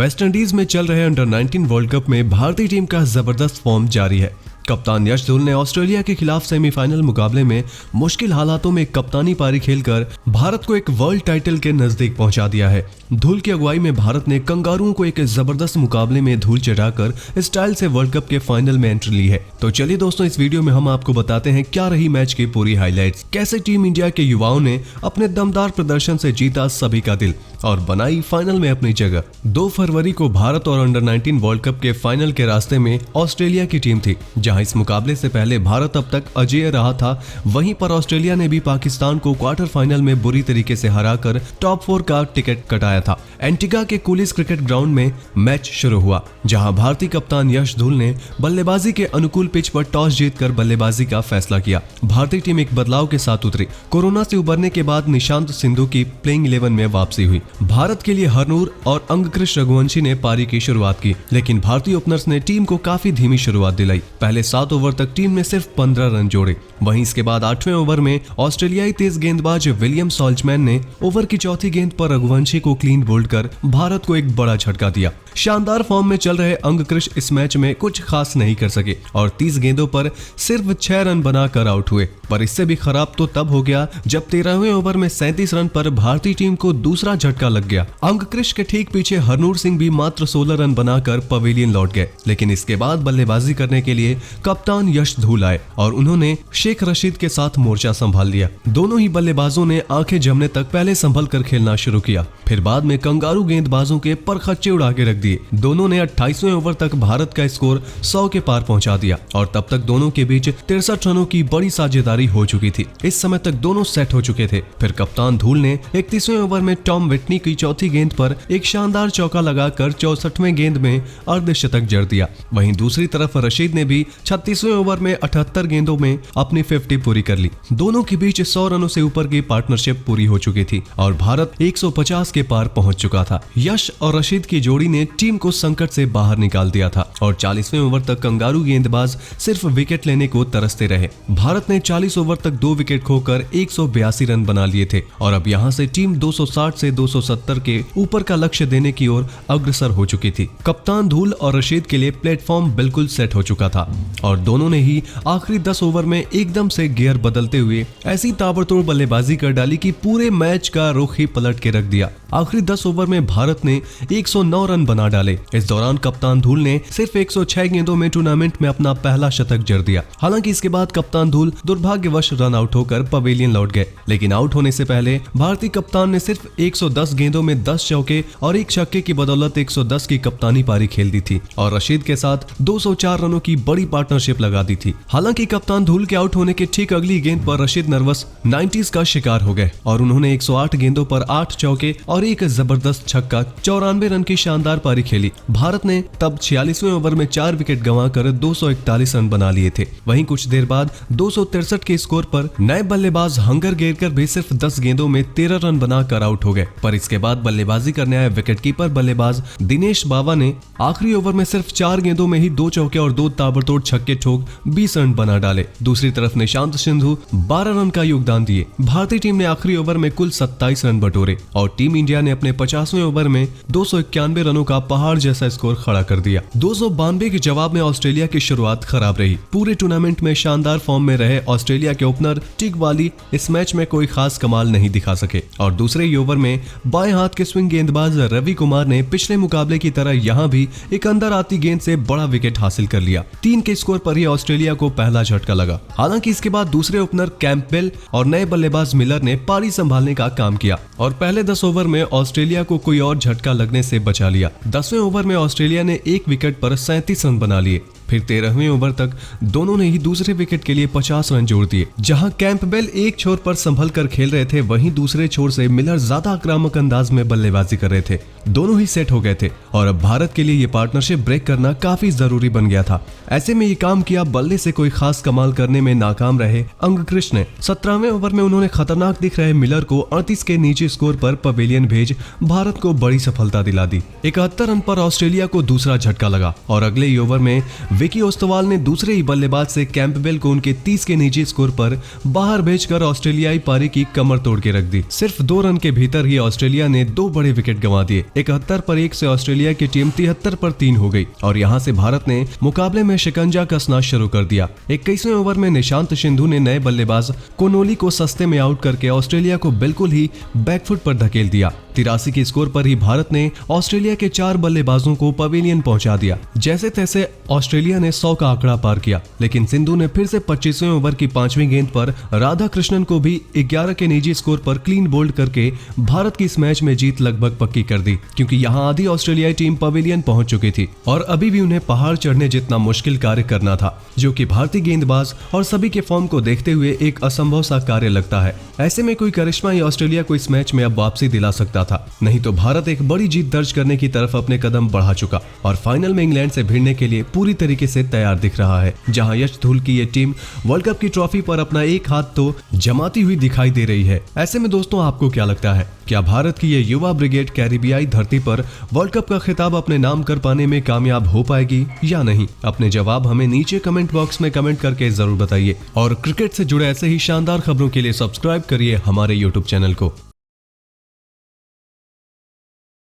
West Indies में चल रहे अंडर 19 वर्ल्ड कप में भारतीय टीम का जबरदस्त फॉर्म जारी है। कप्तान यश धुल ने ऑस्ट्रेलिया के खिलाफ सेमीफाइनल मुकाबले में मुश्किल हालातों में कप्तानी पारी खेलकर भारत को एक वर्ल्ड टाइटल के नजदीक पहुंचा दिया है। धुल की अगुवाई में भारत ने कंगारुओं को एक जबरदस्त मुकाबले में धूल चढ़ाकर स्टाइल से वर्ल्ड कप के फाइनल में एंट्री ली है। तो चलिए दोस्तों, इस वीडियो में हम आपको बताते हैं क्या रही मैच की पूरी हाईलाइट्स, कैसे टीम इंडिया के युवाओं ने अपने दमदार प्रदर्शन से जीता सभी का दिल और बनाई फाइनल में अपनी जगह। 2 फरवरी को भारत और अंडर 19 वर्ल्ड कप के फाइनल के रास्ते में ऑस्ट्रेलिया की टीम थी। जहां इस मुकाबले से पहले भारत अब तक अजेय रहा था, वहीं पर ऑस्ट्रेलिया ने भी पाकिस्तान को क्वार्टर फाइनल में बुरी तरीके से हराकर टॉप 4 का टिकट कटाया था। एंटीगा के कूलिस क्रिकेट ग्राउंड में मैच शुरू हुआ, जहां भारतीय कप्तान यश धुल ने बल्लेबाजी के अनुकूल पिच पर टॉस जीतकर बल्लेबाजी का फैसला किया। भारतीय टीम एक बदलाव के साथ उतरी। कोरोना से उबरने के बाद निशांत सिंधु की प्लेइंग 11 में वापसी हुई। भारत के लिए हरनूर और अंगकृष रघुवंशी ने पारी की शुरुआत की, लेकिन भारतीय ओपनर्स ने टीम को काफी धीमी शुरुआत दिलाई। पहले 7 ओवर तक टीम ने सिर्फ 15 रन जोड़े। वहीं इसके बाद 8वें ओवर में ऑस्ट्रेलियाई तेज गेंदबाज विलियम सॉल्जमैन ने ओवर की चौथी गेंद पर रघुवंशी को क्लीन बोल्ड कर भारत को एक बड़ा झटका दिया। शानदार फॉर्म में चल रहे अंगकृष इस मैच में कुछ खास नहीं कर सके और 30 गेंदों पर सिर्फ 6 रन बनाकर आउट हुए। पर इससे भी खराब तो तब हो गया जब 13वें ओवर में 37 रन पर भारतीय टीम को दूसरा झटका लग गया। अंगकृष के ठीक पीछे हरनूर सिंह भी मात्र 16 रन बनाकर पवेलियन लौट गए, लेकिन इसके बाद बल्लेबाजी करने के लिए कप्तान यश धुल आए और उन्होंने शेख रशीद के साथ मोर्चा संभाल लिया। दोनों ही बल्लेबाजों ने आंखें जमने तक पहले संभल कर खेलना शुरू किया, फिर बाद में कंगारू गेंदबाजों के परखच्चे उड़ा के रख दिए। दोनों ने 28वें ओवर तक भारत का स्कोर 100 के पार पहुंचा दिया और तब तक दोनों के बीच 63 रनों की बड़ी साझेदारी हो चुकी थी। इस समय तक दोनों सेट हो चुके थे। फिर कप्तान धुल ने 31वें ओवर में टॉम विटनी की चौथी गेंद पर एक शानदार चौका लगाकर 64वें गेंद में अर्धशतक जड़ दिया। वहीं दूसरी तरफ रशीद ने भी 36वें ओवर में 78 गेंदों में अपनी 50 पूरी कर ली। दोनों के बीच 100 रनों से ऊपर की पार्टनरशिप पूरी हो चुकी थी और भारत 150 के पार पहुंच चुका था। यश और रशीद की जोड़ी ने टीम को संकट से बाहर निकाल दिया था और 40वें ओवर तक कंगारू गेंदबाज सिर्फ विकेट लेने को तरसते रहे। भारत ने 40 ओवर तक 2 विकेट खोकर 182 रन बना लिए थे और अब यहां से टीम 260 से 270 के ऊपर का लक्ष्य देने की ओर अग्रसर हो चुकी थी। कप्तान धुल और रशीद के लिए प्लेटफॉर्म बिल्कुल सेट हो चुका था और दोनों ने ही आखिरी 10 ओवर में एकदम से गियर बदलते हुए ऐसी ताबड़तोड़ बल्लेबाजी कर डाली कि पूरे मैच का रुख ही पलट के रख दिया। आखिरी 10 ओवर में भारत ने 109 रन बना डाले। इस दौरान कप्तान धुल ने सिर्फ 106 गेंदों में टूर्नामेंट में अपना पहला शतक जड़ दिया। हालांकि इसके बाद कप्तान धुल दुर्भाग्यवश रन आउट होकर पवेलियन लौट गए, लेकिन आउट होने से पहले भारतीय कप्तान ने सिर्फ 110 गेंदों में 10 चौके और 1 छक्के की बदौलत 110 की कप्तानी पारी खेल दी थी और रशीद के साथ 204 रनों की बड़ी पार्टनरशिप लगा दी थी। हालांकि कप्तान धुल के आउट होने के ठीक अगली गेंद पर रशीद नर्वस 90s का शिकार हो गए और उन्होंने 108 गेंदों पर 8 चौके और एक जबरदस्त छक्का 94 रन की शानदार पारी खेली। भारत ने तब 46वें ओवर में 4 विकेट गंवाकर 241 रन बना लिए थे। वहीं कुछ देर बाद 263 के स्कोर पर नए बल्लेबाज हंगर गेरकर भी सिर्फ 10 गेंदों में 13 रन बनाकर आउट हो गए। पर इसके बाद बल्लेबाजी करने आए विकेटकीपर बल्लेबाज दिनेश बावा ने आखिरी ओवर में सिर्फ 4 गेंदों में ही 2 चौके और 2 ताबड़तोड़ छक्के ठोक 20 रन बना डाले। दूसरी तरफ निशांत सिंधु 12 रन का योगदान दिए। भारतीय टीम ने आखिरी ओवर में कुल 27 रन बटोरे और टीम इंडिया ने अपने 50वें ओवर में 291 रनों का पहाड़ जैसा स्कोर खड़ा कर दिया। 292 के जवाब में ऑस्ट्रेलिया की शुरुआत खराब रही। पूरे टूर्नामेंट में शानदार फॉर्म में रहे ऑस्ट्रेलिया के ओपनर टिग वाली इस मैच में कोई खास कमाल नहीं दिखा सके और दूसरे ही ओवर में बाएं हाथ के स्विंग गेंदबाज रवि कुमार ने पिछले मुकाबले की तरह यहां भी एक अंदर आती गेंद से बड़ा विकेट हासिल कर लिया। 3 के स्कोर पर ही ऑस्ट्रेलिया को पहला झटका लगा। हालांकि इसके बाद दूसरे ओपनर कैंपबेल और नए बल्लेबाज मिलर ने पारी संभालने का काम किया और पहले 10 ओवर में ऑस्ट्रेलिया को कोई और झटका लगने से बचा लिया। 10वें ओवर में ऑस्ट्रेलिया ने 1 विकेट पर 37 रन बना लिए। फिर 13वें ओवर तक दोनों ने ही दूसरे विकेट के लिए 50 रन जोड़ दिए। जहां कैंपबेल एक छोर पर संभल कर खेल रहे थे, वहीं दूसरे छोर से मिलर ज्यादा आक्रामक अंदाज में बल्लेबाजी कर रहे थे। दोनों ही सेट हो गए थे और अब भारत के लिए ये पार्टनरशिप ब्रेक करना काफी जरूरी बन गया था। ऐसे में ये काम किया। बल्ले से कोई खास कमाल करने में नाकाम रहे अंगकृष ने। 17वें ओवर में उन्होंने खतरनाक दिख रहे मिलर को 38 के नीचे स्कोर पर पवेलियन भेज भारत को बड़ी सफलता दिला दी। 71 रन पर ऑस्ट्रेलिया को दूसरा झटका लगा और अगले ही ओवर में विकी ओस्तवाल ने दूसरे ही बल्लेबाज से कैंपबेल को उनके 30 के निजी स्कोर पर बाहर भेजकर ऑस्ट्रेलियाई पारी की कमर तोड़ के रख दी। सिर्फ 2 रन के भीतर ही ऑस्ट्रेलिया ने 2 बड़े विकेट गंवा दिए। 71 पर 1 से ऑस्ट्रेलिया की टीम 73 पर 3 हो गई और यहां से भारत ने मुकाबले में शिकंजा कसना शुरू कर दिया। 21वें ओवर में निशांत सिंधु ने नए बल्लेबाज कोनोली को सस्ते में आउट करके ऑस्ट्रेलिया को बिल्कुल ही बैकफुट पर धकेल दिया। 83 के स्कोर पर ही भारत ने ऑस्ट्रेलिया के 4 बल्लेबाजों को पवेलियन पहुंचा दिया। जैसे तैसे ऑस्ट्रेलिया ने 100 का आंकड़ा पार किया, लेकिन सिंधु ने फिर से 25वें ओवर की 5वीं गेंद पर राधाकृष्णन को भी 11 के निजी स्कोर पर क्लीन बोल्ड करके भारत की इस मैच में जीत लगभग पक्की कर दी, क्योंकि यहां आधी ऑस्ट्रेलियाई टीम पवेलियन पहुंच चुकी थी और अभी भी उन्हें पहाड़ चढ़ने जितना मुश्किल कार्य करना था, जो कि भारतीय गेंदबाज और सभी के फॉर्म को देखते हुए एक असंभव सा कार्य लगता है। ऐसे में कोई करिश्मा ही ऑस्ट्रेलिया को इस मैच में अब वापसी दिला सकता था, नहीं तो भारत एक बड़ी जीत दर्ज करने की तरफ अपने कदम बढ़ा चुका और फाइनल में इंग्लैंड से भिड़ने के लिए पूरी तरीके से तैयार दिख रहा है। जहां यश धूल की ये टीम वर्ल्ड कप की ट्रॉफी पर अपना एक हाथ तो जमाती हुई दिखाई दे रही है। ऐसे में दोस्तों, आपको क्या लगता है, क्या भारत की ये युवा ब्रिगेड कैरिबियाई धरती पर वर्ल्ड कप का खिताब अपने नाम कर पाने में कामयाब हो पाएगी या नहीं? अपने जवाब हमें नीचे कमेंट बॉक्स में कमेंट करके जरूर बताइए और क्रिकेट से जुड़े ऐसे ही शानदार खबरों के लिए सब्सक्राइब करिए हमारे YouTube चैनल को।